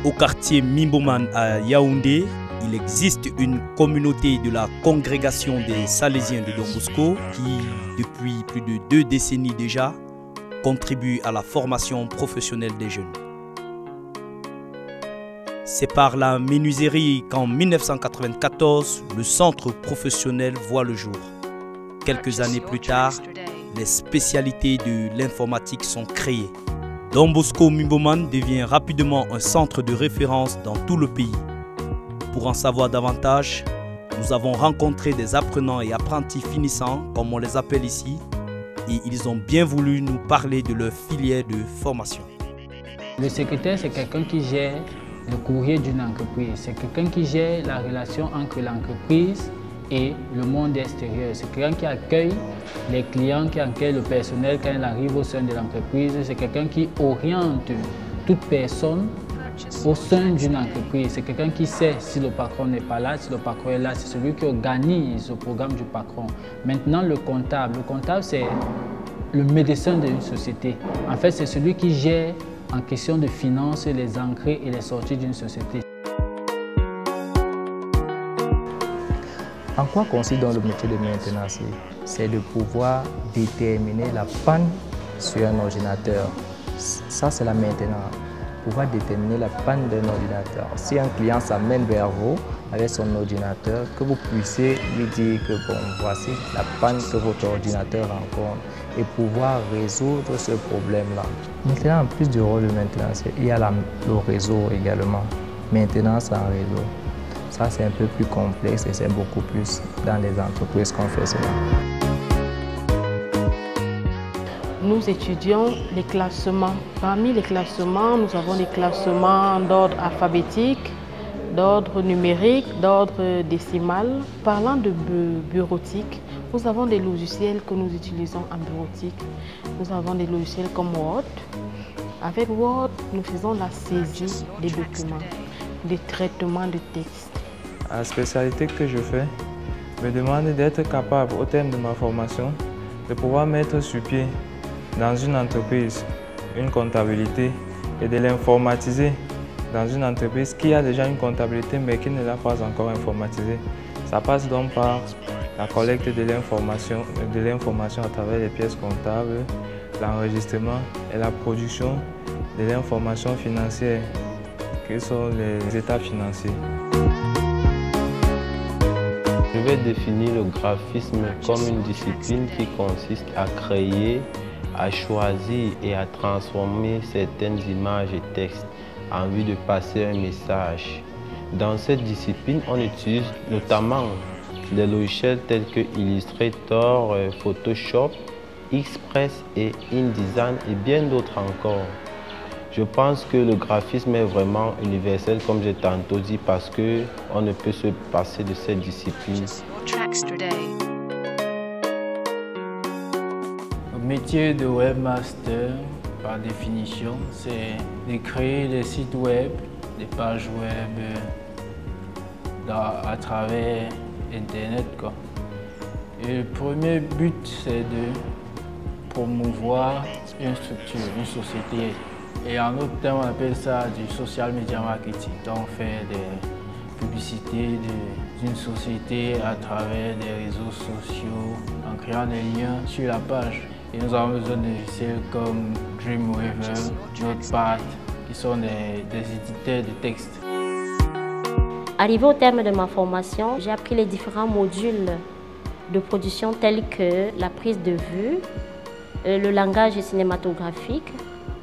au quartier Mimboman à Yaoundé, il existe une communauté de la congrégation des Salésiens de Don Bosco qui, depuis plus de 2 décennies déjà, contribue à la formation professionnelle des jeunes. C'est par la menuiserie qu'en 1994, le centre professionnel voit le jour. Quelques années plus tard, les spécialités de l'informatique sont créées. Don Bosco Mimboman devient rapidement un centre de référence dans tout le pays. Pour en savoir davantage, nous avons rencontré des apprenants et apprentis finissants, comme on les appelle ici, et ils ont bien voulu nous parler de leur filière de formation. Le secrétaire, c'est quelqu'un qui gère le courrier d'une entreprise. C'est quelqu'un qui gère la relation entre l'entreprise et le monde extérieur. C'est quelqu'un qui accueille les clients, qui accueille le personnel quand il arrive au sein de l'entreprise. C'est quelqu'un qui oriente toute personne au sein d'une entreprise. C'est quelqu'un qui sait si le patron n'est pas là, si le patron est là. C'est celui qui organise le programme du patron. Maintenant, le comptable c'est le médecin d'une société. En fait, c'est celui qui gère en question de finances les entrées et les sorties d'une société. En quoi consiste donc le métier de maintenancier? C'est de pouvoir déterminer la panne sur un ordinateur. Ça, c'est la maintenance. Pouvoir déterminer la panne d'un ordinateur. Si un client s'amène vers vous avec son ordinateur, que vous puissiez lui dire que bon, voici la panne que votre ordinateur rencontre et pouvoir résoudre ce problème-là. Maintenant, en plus du rôle de maintenancier, il y a le réseau également. Maintenance en réseau. Ça, c'est un peu plus complexe et c'est beaucoup plus dans les entreprises qu'on fait cela. Nous étudions les classements. Parmi les classements, nous avons des classements d'ordre alphabétique, d'ordre numérique, d'ordre décimal. Parlant de bureautique, nous avons des logiciels que nous utilisons en bureautique. Nous avons des logiciels comme Word. Avec Word, nous faisons la saisie des documents, des traitements de texte. La spécialité que je fais me demande d'être capable, au terme de ma formation, de pouvoir mettre sur pied dans une entreprise une comptabilité et de l'informatiser dans une entreprise qui a déjà une comptabilité mais qui ne l'a pas encore informatisée. Ça passe donc par la collecte de l'information à travers les pièces comptables, l'enregistrement et la production de l'information financière, que sont les états financiers. Je vais définir le graphisme comme une discipline qui consiste à créer, à choisir et à transformer certaines images et textes en vue de passer un message. Dans cette discipline, on utilise notamment des logiciels tels que Illustrator, Photoshop, Express et InDesign et bien d'autres encore. Je pense que le graphisme est vraiment universel, comme j'ai tantôt dit, parce qu'on ne peut se passer de cette discipline. Le métier de webmaster, par définition, c'est de créer des sites web, des pages web à travers Internet, quoi. Et le premier but, c'est de promouvoir une structure, une société. Et en d'autres termes, on appelle ça du social media marketing. Donc, on fait des publicités d'une société à travers des réseaux sociaux, en créant des liens sur la page. Et nous avons besoin de logiciels comme Dreamweaver, Notepad, qui sont des éditeurs de texte. Arrivé au terme de ma formation, j'ai appris les différents modules de production tels que la prise de vue, le langage cinématographique,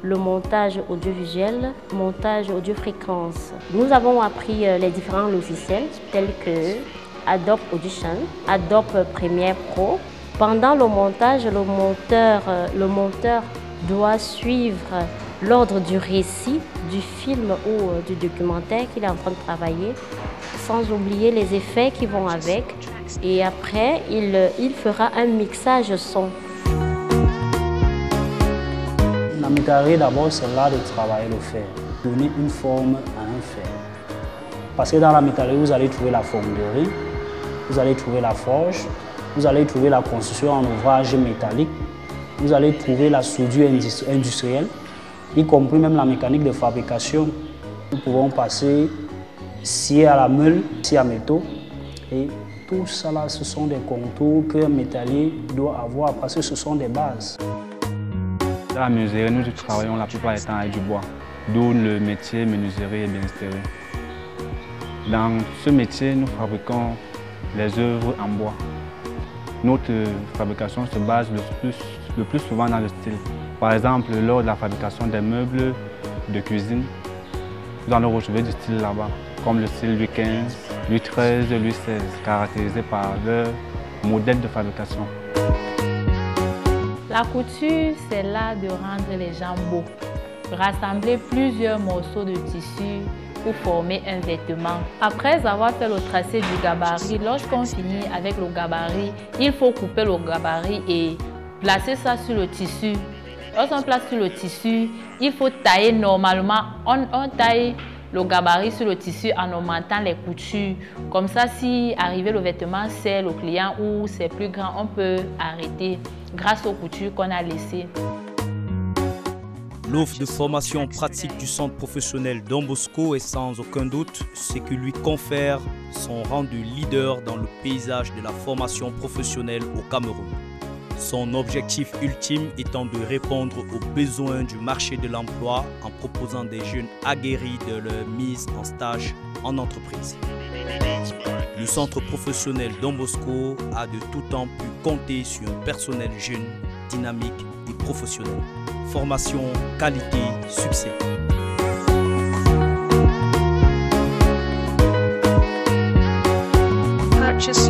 le montage audiovisuel, montage audio-fréquence. Nous avons appris les différents logiciels tels que Adobe Audition, Adobe Premiere Pro. Pendant le montage, le monteur doit suivre l'ordre du récit, du film ou du documentaire qu'il est en train de travailler, sans oublier les effets qui vont avec. Et après, il fera un mixage son. La métallurgie, d'abord, c'est l'art de travailler le fer, donner une forme à un fer. Parce que dans la métallurgie, vous allez trouver la formerie, vous allez trouver la forge, vous allez trouver la construction en ouvrage métallique, vous allez trouver la soudure industrielle, y compris même la mécanique de fabrication. Nous pouvons passer scie à la meule, scie à métaux. Et tout ça là, ce sont des contours qu'un métallier doit avoir parce que ce sont des bases. Dans la menuiserie, nous travaillons la plupart du temps avec du bois, d'où le métier menuiserie et bénisterie. Dans ce métier, nous fabriquons les œuvres en bois. Notre fabrication se base le plus souvent dans le style. Par exemple, lors de la fabrication des meubles de cuisine, vous allez retrouver du style là-bas, comme le style Louis XV, Louis XIII, Louis XVI, caractérisé par leur modèle de fabrication. La couture, c'est l'art de rendre les gens beaux. Rassembler plusieurs morceaux de tissu pour former un vêtement. Après avoir fait le tracé du gabarit, lorsqu'on finit avec le gabarit, il faut couper le gabarit et placer ça sur le tissu. Lorsqu'on place sur le tissu, il faut tailler normalement. On taille le gabarit sur le tissu en augmentant les coutures. Comme ça, si arrivé le vêtement c'est le client ou c'est plus grand, on peut arrêter grâce aux coutures qu'on a laissées. L'offre de formation pratique du centre professionnel Don Bosco est sans aucun doute ce qui lui confère son rang de leader dans le paysage de la formation professionnelle au Cameroun. Son objectif ultime étant de répondre aux besoins du marché de l'emploi en proposant des jeunes aguerris de leur mise en stage en entreprise. Le centre professionnel Don Bosco a de tout temps pu compter sur un personnel jeune, dynamique et professionnel. Formation, qualité, succès. Purchase